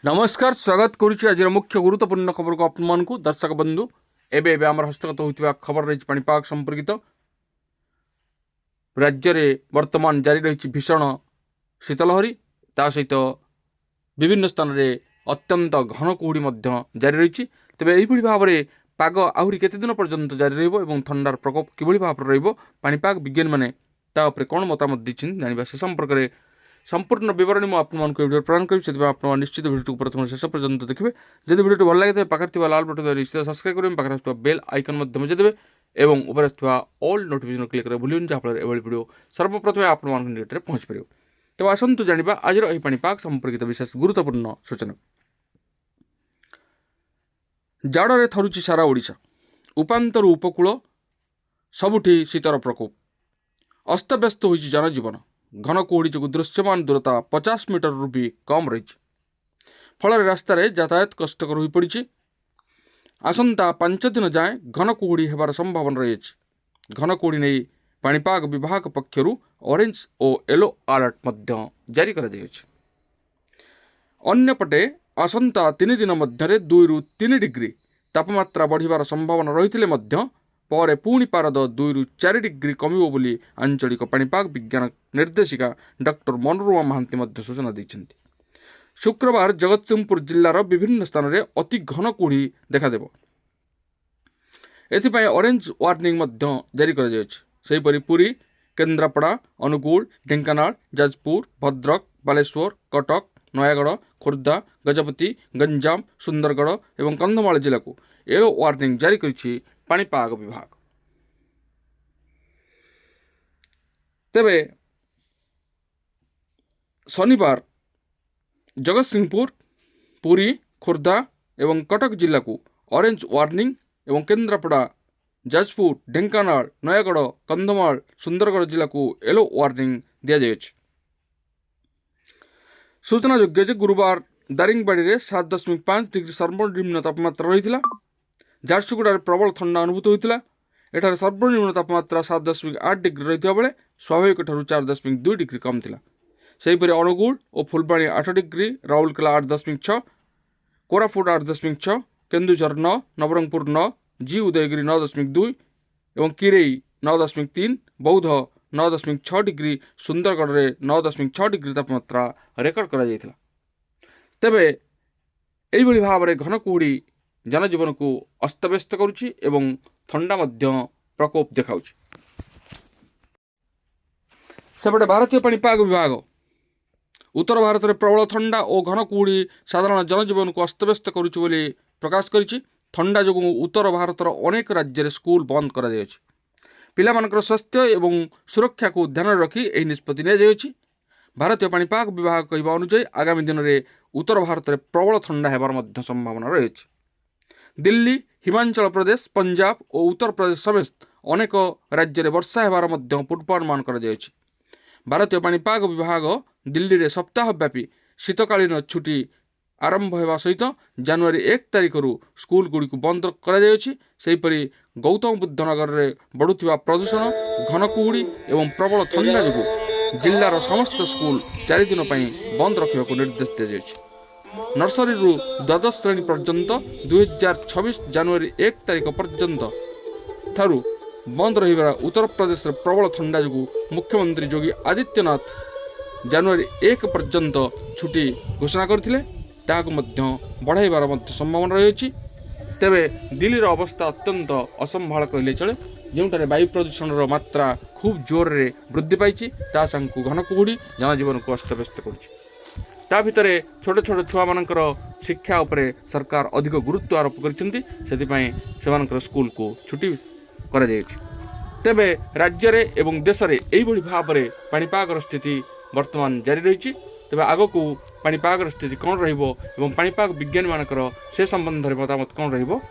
नमस्कार स्वागत करुच्ची आज मुख्य गुरुत्वपूर्ण खबर को आपण दर्शक बंधु एवं आम हस्तगत होता खबर रही पाणीपाग संपर्कित राज्य में वर्तमान जारी रही भीषण शीतलहरी ता सहित विभिन्न स्थान में अत्यंत घन कुहुड़ी जारी रही तेज यही भाव में पाग आहरी केते दिन पर्यंत जारी रंडार प्रकोप किभली भाव में पाणीपाग विज्ञानी मैंने कौन मतामत देते जाना से संपर्क में संपूर्ण बरणी मुझे आपको प्रदान करी आप निश्चित भिडियो को प्रथम शेष पर्यंत देखिए जब भिडियो भल लगे पाखे लाल बटन निश्चित सब्सक्राइब करेंगे पाखे बेल आइकन बजाइदेवे और ऊपर ऑल नोटिफिकेशन क्लिक करें भूल जहाँफल एभली भिडियो सर्वप्रथम आप निकट में पहुँच पार। तेज आसतु जाना आज पाणीपाग संपर्कित विशेष गुरुत्वपूर्ण सूचना। जाड़े थरुची सारा ओडिशा उपांतर उपकूल सबुठी शीतर प्रकोप अस्तव्यस्त हो जनजीवन घन कुहुड़ी जो दृश्यमान दूरता 50 मीटर भी कम रही फल रास्तार यातायात कष्टकर हो पड़ी। आसंता 5 दिन जाए घन कुहुड़ी होबार संभावना रही घन कुहुड़ी नहीं पाणीपाग विभाग पक्षर ऑरेंज और येलो अलर्ट जारी कर अन्यपटे आसंता 3 दिन मध्य 2 ରୁ 3 डिग्री तापमात्रा बढ़िबार संभावना रही पर पुणी पारद 2 ରୁ 4 डिग्री कमिबो बोली आंचलिक पाणीपाग विज्ञान निर्देशिका डॉक्टर मनोरमा महांती सूचना देते। शुक्रवार जगतसिंहपुर जिलार विभिन्न स्थान में अति घन कुहुड़ी देखादेव एथिपाई ऑरेंज वार्निंग जारी कर पुरी केन्द्रापड़ा अनुगुल ढेंकानाल जाजपुर भद्रक बालेश्वर कटक नयागढ़ खोर्धा गजपति गंजाम सुंदरगढ़ और कंधमाल जिला को येलो वार्निंग जारी करिछि पाणीपाग विभाग। तेबे शनिवार जगतसिंहपुर पुरी खोर्धा एवं कटक जिला को ऑरेंज वार्निंग एवं केन्द्रापड़ा जाजपुर ढेंकानाल नयागढ़ कंधमाल सुंदरगढ़ जिला को येलो वार्निंग दिया जायछि। सूचना योग्य गुरुवार दारिंगबाड़ी में 7.5 डिग्री सर्वनिम्न तापमात्रा रही झारसुगुड़ा प्रबल ठंडा अनुभूत होता एठार सर्वनिम्न तापमात्रा 7.8 डिग्री रही बेले स्वाभाविक 4.2 डिग्री कम थिला। सेहीपरि अनुगुल और फुलबाणी 8 डिग्री राउरकेला 8.6 कोरापुट 8.6 केन्दुझर 9 नवरंगपुर 9 जी उदयगिरी 9.2 और किरेई 9.3 बौद्ध 9.6 डिग्री सुंदरगढ़ में 9.6 डिग्री तापमात्रा रेकर्ड करा जायथिला। तेबे एइभली भाव में घन कुहुड़ी जनजीवन को अस्तव्यस्त करुछि एवं ठंडा प्रकोप देखाउछि। सेपटे भारतीय पाणीपाग विभाग उत्तर भारत में प्रबल ठंडा और घन कुहुड़ी साधारण जनजीवन को अस्तव्यस्त करुछि बोली प्रकाश करिछि। ठंडा जो उत्तर भारतर अनेक राज्य में स्कूल बंद करा जायछि। पिलामानकर स्वास्थ्य एवं सुरक्षा को ध्यान रखी यह निष्पत्ति नियाଯାଇଛି। भारतीय पाणीपाग विभाग कहवा अनुसार आगामी दिन में उत्तर भारत में प्रबल ठंडा होबार संभावना रही। दिल्ली हिमाचल प्रदेश पंजाब और उत्तर प्रदेश समेत अनेक राज्य में वर्षा होबार पूर्वानुमान करा जायछि। भारतीय पाणीपाग विभाग दिल्ली में सप्ताहव्यापी शीतकालीन छुट्टी आरंभ होगा सहित जनवरी 1 तारिख स्कूल गुड़ी को बंद कर गौतम बुद्ध नगर में बढ़ुवा प्रदूषण घन कुहुड़ी एवं प्रबल ठंडा जो जिलार समस्त स्कूल 4 दिन बंद रखा निर्देश दी जाए। नर्सरी द्वादश श्रेणी पर्यंत 2026 जनवरी 1 तारिख पर्यंत ठारू बंद रहा उत्तर प्रदेश में प्रबल ठंडा जो मुख्यमंत्री योगी आदित्यनाथ जनवरी 1 पर्यंत छुट्टी घोषणा करथिले बढ़ाइबार संभावना रही। तेबे दिल्लीर अवस्था अत्यंत असंभाल कहले चले जोंटारे वायु प्रदूषण मात्रा खूब जोर रे वृद्धि पाई सांकु घन कुहुड़ी जनजीवन को अस्तव्यस्त कर भितर छोट छोट छुआ मानकर शिक्षा उपरे सरकार अधिक गुरुत्व आरोप कर स्कूल को छुट्टी करा जायछि। तेबे राज्य रे एवं देश रे एइभली भाव में पाणीपागर स्थिति वर्तमान जारी रही। तेबे आग को पाणीपागर स्थिति कौन रहिबो एवं पाणीपाग विज्ञानी मानकर से संबंध में मतामत कौन रहिबो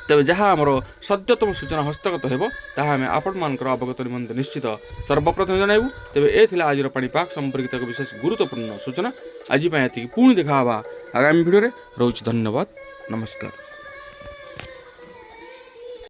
तेबे जहाँ आमर सद्यतम सूचना हस्तगत हेबो ताहा आमे आपण मानकर अवगत निमंते निश्चित सर्वप्रथम जणाइबु। तेबे ए थिला आजिर पाणीपाग संपर्कित एक विशेष गुरुत्वपूर्ण सूचना। आज पुणी देखा आगामी भिडियो रे। धन्यवाद, नमस्कार।